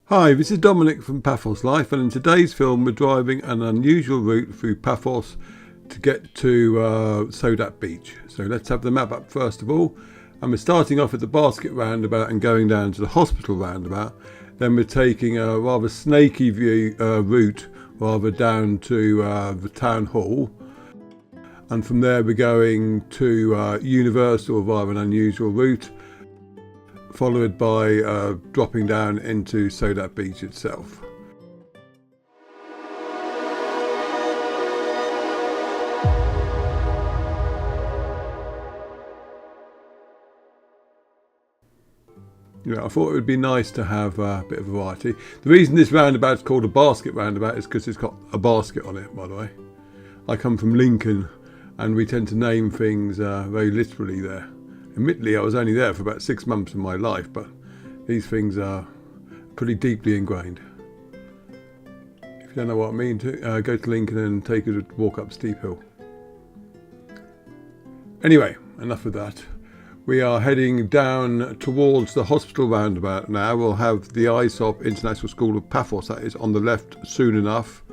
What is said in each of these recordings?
Hi, this is Dominic from Paphos Life, and in today's film we're driving an unusual route through Paphos to get to Sodat Beach. So let's have the map up first of all, and we're starting off at the basket roundabout and going down to the hospital roundabout. Then we're taking a rather snaky route rather down to the town hall, and from there we're going to Universal, a rather an unusual route, followed by dropping down into Sodat Beach itself. Yeah, I thought it would be nice to have a bit of variety. The reason this roundabout is called a basket roundabout is because it's got a basket on it, by the way. I come from Lincoln and we tend to name things very literally there. Admittedly, I was only there for about 6 months of my life, but these things are pretty deeply ingrained. If you don't know what I mean, go to Lincoln and take a walk up Steep Hill. Anyway, enough of that. We are heading down towards the hospital roundabout now. We'll have the ISOP International School of Paphos, that is on the left soon enough,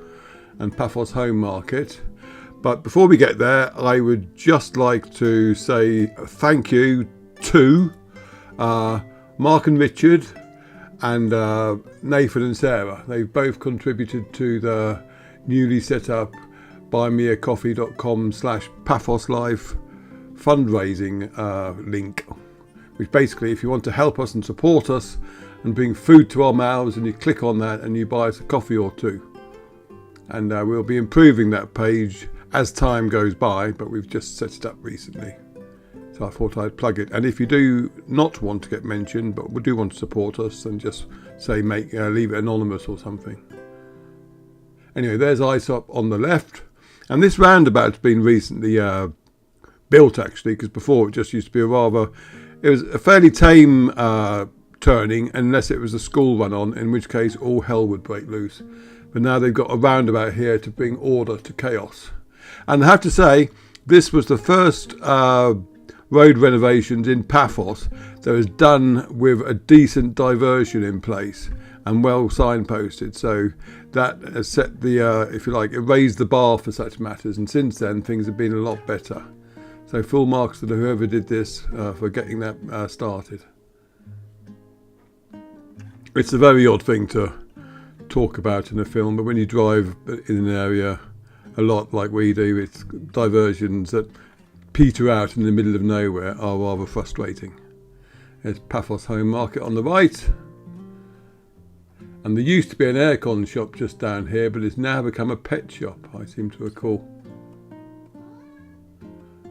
and Paphos Home Market. But before we get there, I would just like to say thank you to Mark and Richard and Nathan and Sarah. They've both contributed to the newly set up buymeacoffee.com/PaphosLife fundraising link, which basically, if you want to help us and support us and bring food to our mouths, and you click on that and you buy us a coffee or two. And we'll be improving that page as time goes by, but we've just set it up recently, so I thought I'd plug it. And if you do not want to get mentioned but do want to support us, then just say leave it anonymous or something. Anyway, there's ISOP on the left, and this roundabout's been recently built actually, because before it just used to be it was a fairly tame turning, unless it was a school run on, in which case all hell would break loose. But now they've got a roundabout here to bring order to chaos. And I have to say, this was the first road renovations in Paphos that was done with a decent diversion in place and well signposted. So that has set the, if you like, it raised the bar for such matters. And since then, things have been a lot better. So full marks to whoever did this for getting that started. It's a very odd thing to talk about in a film, but when you drive in an area a lot like we do, it's diversions that peter out in the middle of nowhere are rather frustrating. There's Paphos Home Market on the right, and there used to be an aircon shop just down here, but it's now become a pet shop, I seem to recall.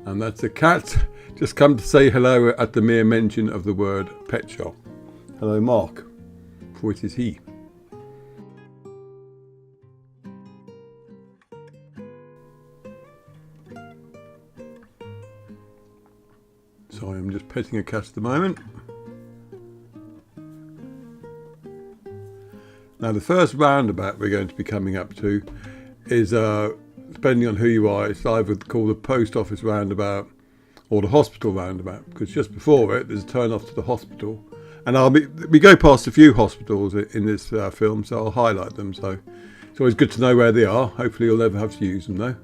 And that's a cat just come to say hello at the mere mention of the word pet shop. Hello Mark, for it is he. Sorry, I'm just petting a cat at the moment. Now the first roundabout we're going to be coming up to is, depending on who you are, it's either called the post office roundabout or the hospital roundabout, because just before it there's a turn off to the hospital. And we go past a few hospitals in this film, so I'll highlight them. So it's always good to know where they are. Hopefully you'll never have to use them though.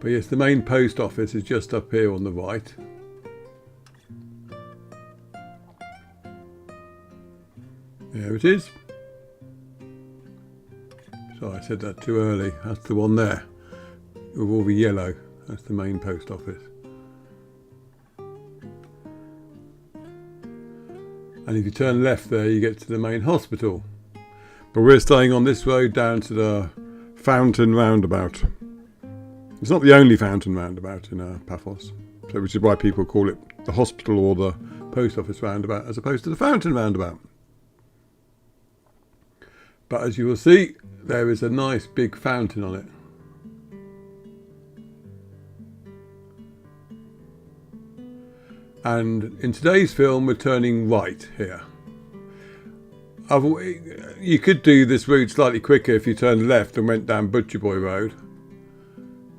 But yes, the main post office is just up here on the right. There it is. Sorry, I said that too early. That's the one there, with all the yellow. That's the main post office. And if you turn left there, you get to the main hospital. But we're staying on this road down to the Fountain Roundabout. It's not the only fountain roundabout in Paphos, so which is why people call it the hospital or the post office roundabout as opposed to the fountain roundabout. But as you will see, there is a nice big fountain on it. And in today's film, we're turning right here. You could do this route slightly quicker if you turned left and went down Butcher Boy Road.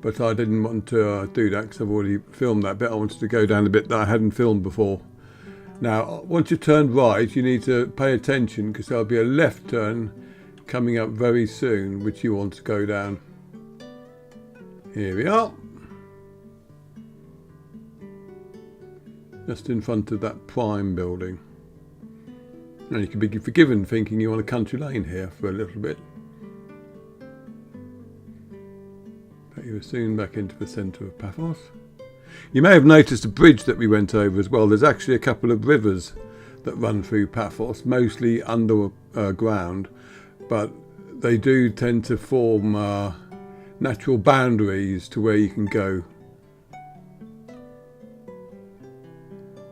but I didn't want to do that because I've already filmed that bit. I wanted to go down the bit that I hadn't filmed before. Now, once you turn right, you need to pay attention because there'll be a left turn coming up very soon, which you want to go down. Here we are. Just in front of that Prime building. And you can be forgiven thinking you want a country lane here for a little bit. But you were soon back into the centre of Paphos. You may have noticed a bridge that we went over as well. There's actually a couple of rivers that run through Paphos, mostly underground, but they do tend to form natural boundaries to where you can go.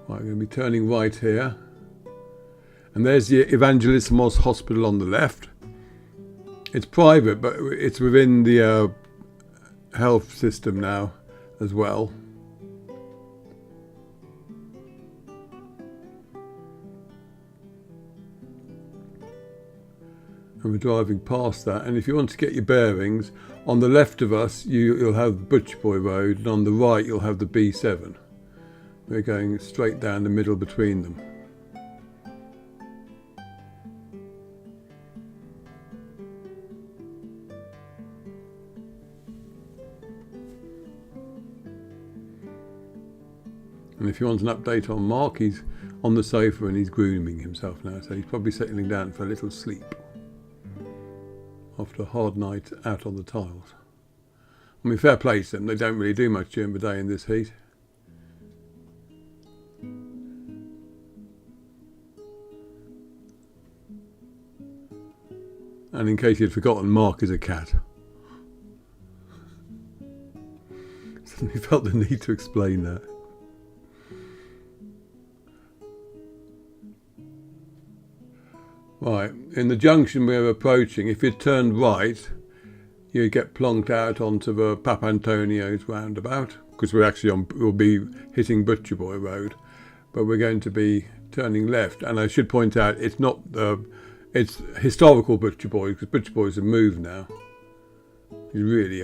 Right, we're going to be turning right here. And there's the Evangelismos Hospital on the left. It's private, but it's within the health system now as well. And we're driving past that, and if you want to get your bearings, on the left of us you'll have Butcher Boy Road, and on the right you'll have the B7. We're going straight down the middle between them. And if you want an update on Mark, he's on the sofa and he's grooming himself now, so he's probably settling down for a little sleep after a hard night out on the tiles. I mean, fair play to them, they don't really do much during the day in this heat. And in case you'd forgotten, Mark is a cat. Suddenly felt the need to explain that. Right, in the junction we're approaching, if you turn right, you get plonked out onto the Papantonio's roundabout, because we'll be hitting Butcher Boy Road, but we're going to be turning left. And I should point out, it's not it's historical Butcher Boy, because Butcher Boys have moved now. It's really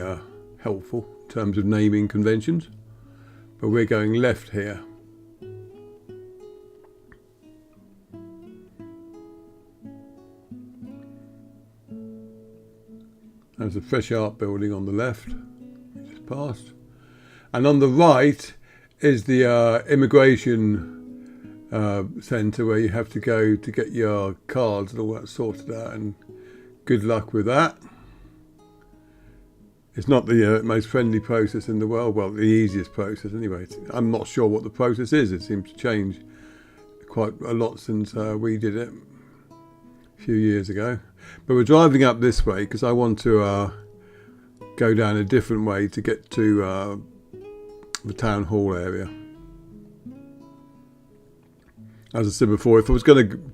helpful in terms of naming conventions. But we're going left here. There's a fresh art building on the left, just passed. And on the right is the immigration centre where you have to go to get your cards and all that sorted out, and good luck with that. It's not the most friendly process in the world, well, the easiest process anyway. I'm not sure what the process is. It seems to change quite a lot since we did it a few years ago. But we're driving up this way because I want to go down a different way to get to the town hall area. As I said before, if I was going to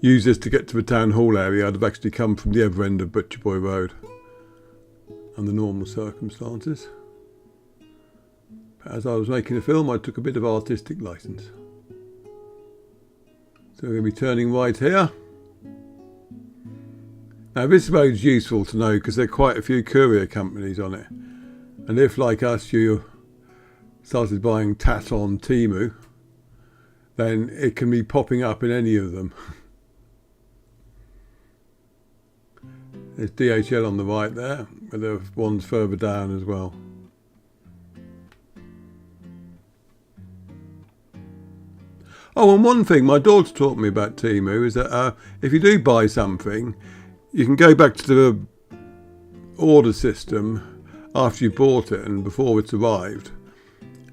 use this to get to the town hall area, I'd have actually come from the other end of Butcher Boy Road under normal circumstances. But as I was making the film, I took a bit of artistic license. So we're going to be turning right here. Now this road's useful to know because there are quite a few courier companies on it. And if, like us, you started buying tat on Temu, then it can be popping up in any of them. There's DHL on the right there, but there are ones further down as well. Oh, and one thing my daughter taught me about Temu is that if you do buy something, you can go back to the order system after you bought it and before it's arrived.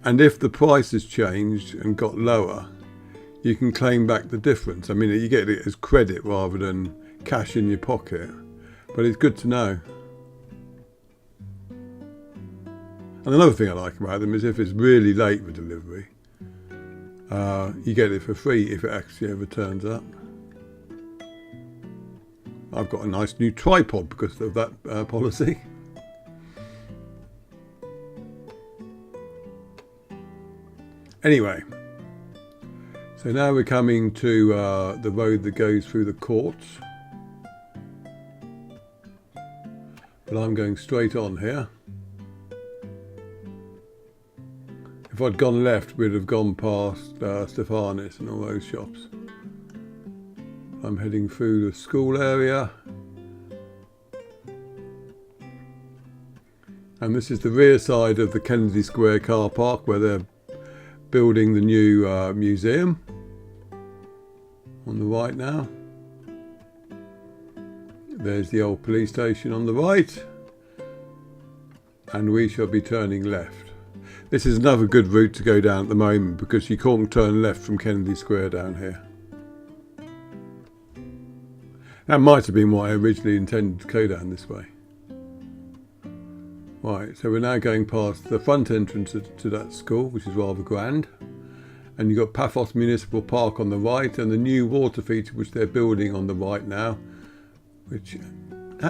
And if the price has changed and got lower, you can claim back the difference. I mean, you get it as credit rather than cash in your pocket. But it's good to know. And another thing I like about them is if it's really late with delivery, you get it for free if it actually ever turns up. I've got a nice new tripod because of that policy. Anyway, so now we're coming to the road that goes through the courts. But I'm going straight on here. If I'd gone left, we'd have gone past Stephanis and all those shops. I'm heading through the school area. And this is the rear side of the Kennedy Square car park where they're building the new museum. On the right now. There's the old police station on the right. And we shall be turning left. This is another good route to go down at the moment because you can't turn left from Kennedy Square down here. That might have been why I originally intended to go down this way. Right, so we're now going past the front entrance to that school, which is rather grand. And you've got Paphos Municipal Park on the right and the new water feature which they're building on the right now. Which,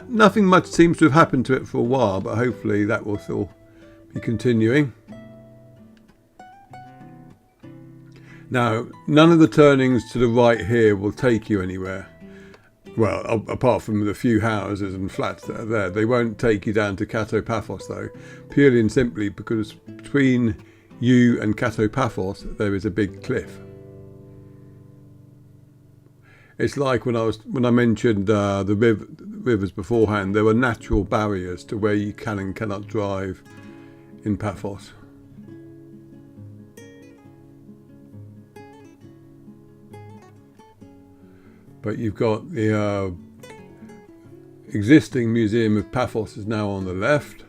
nothing much seems to have happened to it for a while, but hopefully that will still be continuing. Now, none of the turnings to the right here will take you anywhere. Well, apart from the few houses and flats that are there. They won't take you down to Kato Paphos though, purely and simply because between you and Kato Paphos there is a big cliff. It's like when I mentioned the rivers beforehand, there are natural barriers to where you can and cannot drive in Paphos. But you've got the existing Museum of Paphos is now on the left.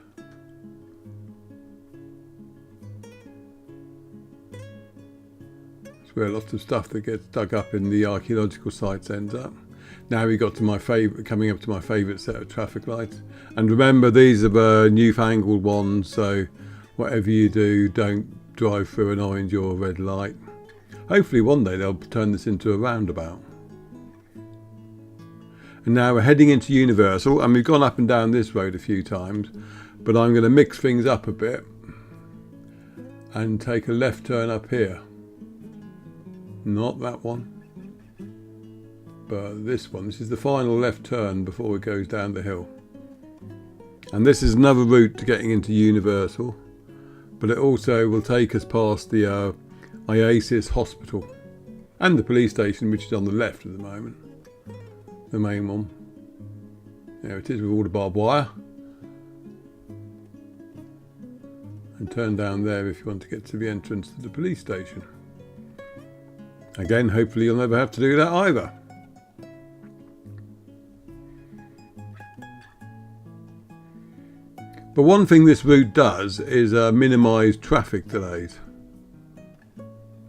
It's where lots of stuff that gets dug up in the archaeological sites ends up. Now we got to coming up to my favourite set of traffic lights. And remember, these are the newfangled ones, so whatever you do, don't drive through an orange or a red light. Hopefully one day they'll turn this into a roundabout. And now we're heading into Universal, and we've gone up and down this road a few times, but I'm going to mix things up a bit and take a left turn up here. Not that one, but this one. This is the final left turn before it goes down the hill. And this is another route to getting into Universal, but it also will take us past the IASIS hospital and the police station, which is on the left at the moment. The main one. There it is with all the barbed wire. And turn down there if you want to get to the entrance to the police station. Again, hopefully you'll never have to do that either. But one thing this route does is minimise traffic delays.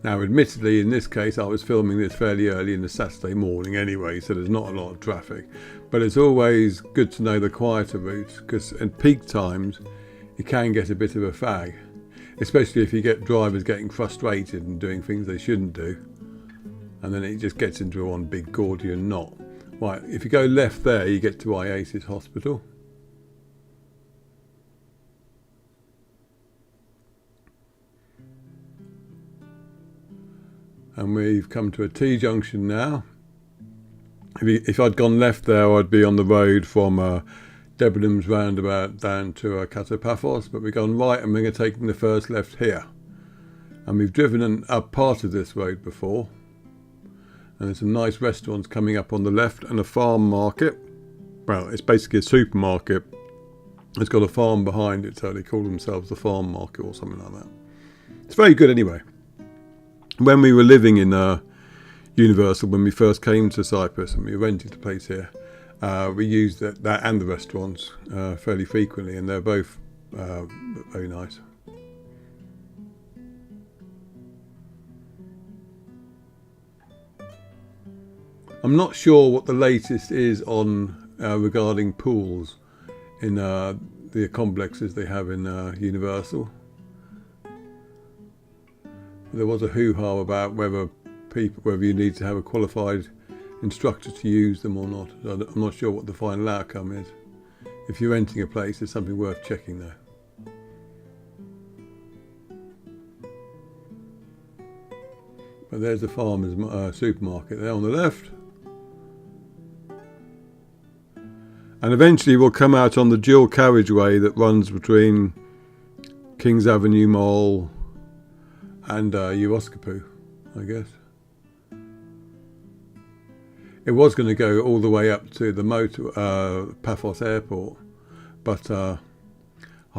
Now, admittedly, in this case, I was filming this fairly early in the Saturday morning anyway, so there's not a lot of traffic. But it's always good to know the quieter routes, because at peak times, you can get a bit of a fag. Especially if you get drivers getting frustrated and doing things they shouldn't do. And then it just gets into one big Gordian knot. Right, if you go left there, you get to IASIS Hospital. And we've come to a T-junction now. If I'd gone left there, I'd be on the road from Debenhams roundabout down to Kato Paphos, but we've gone right and we're taking the first left here. And we've driven up part of this road before. And there's some nice restaurants coming up on the left and a farm market. Well, it's basically a supermarket. It's got a farm behind it, so they call themselves the farm market or something like that. It's very good anyway. When we were living in Universal, when we first came to Cyprus and we rented a place here, we used that and the restaurants fairly frequently, and they're both very nice. I'm not sure what the latest is on regarding pools in the complexes they have in Universal. There was a hoo-ha about whether you need to have a qualified instructor to use them or not. I'm not sure what the final outcome is. If you're renting a place, it's something worth checking though. But there's the farmer's supermarket there on the left. And eventually we'll come out on the dual carriageway that runs between Kings Avenue Mall and Walkabouts, I guess. It was going to go all the way up to the Paphos airport, but I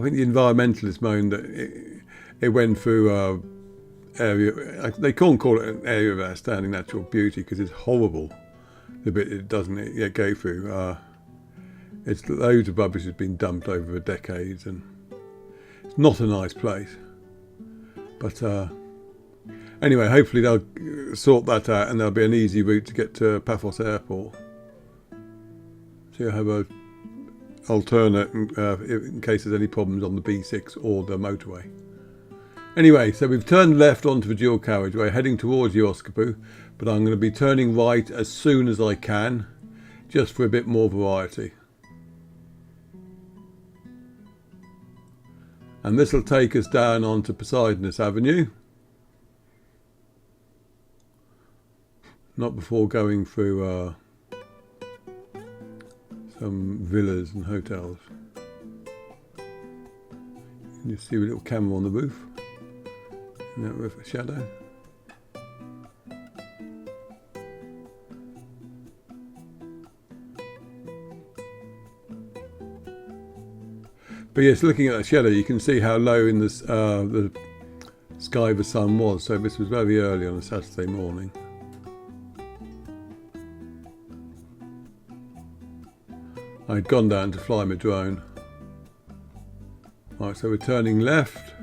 think the environmentalists moaned that it went through area. They can't call it an area of outstanding natural beauty because it's horrible. The bit it doesn't yet go through. It's loads of rubbish has been dumped over the decades, and it's not a nice place. But anyway, hopefully they'll sort that out, and there'll be an easy route to get to Paphos Airport. So you'll have a alternate in case there's any problems on the B6 or the motorway. Anyway, so we've turned left onto the dual carriageway, heading towards Walkabouts, but I'm going to be turning right as soon as I can, just for a bit more variety. And this will take us down onto Poseidonus Avenue. Not before going through some villas and hotels. You see a little camera on the roof. In that roof shadow. But yes, looking at the shadow, you can see how low in the sky the sun was. So this was very early on a Saturday morning. I'd gone down to fly my drone. Right, so we're turning left.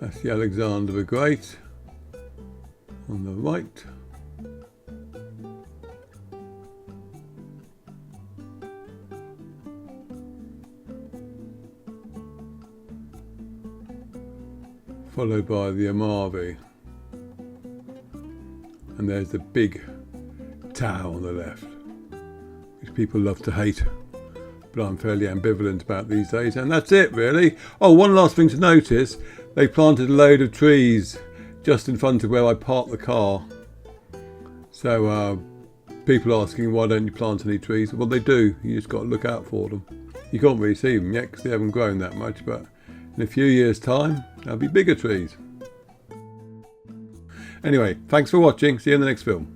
That's the Alexander the Great on the right. Followed by the Amalfi. And there's the big tower on the left, which people love to hate, but I'm fairly ambivalent about these days. And that's it, really. Oh, one last thing to notice. They planted a load of trees just in front of where I parked the car. So people asking, why don't you plant any trees? Well, they do. You just got to look out for them. You can't really see them yet because they haven't grown that much, but in a few years' time, there'll be bigger trees. Anyway, thanks for watching. See you in the next film.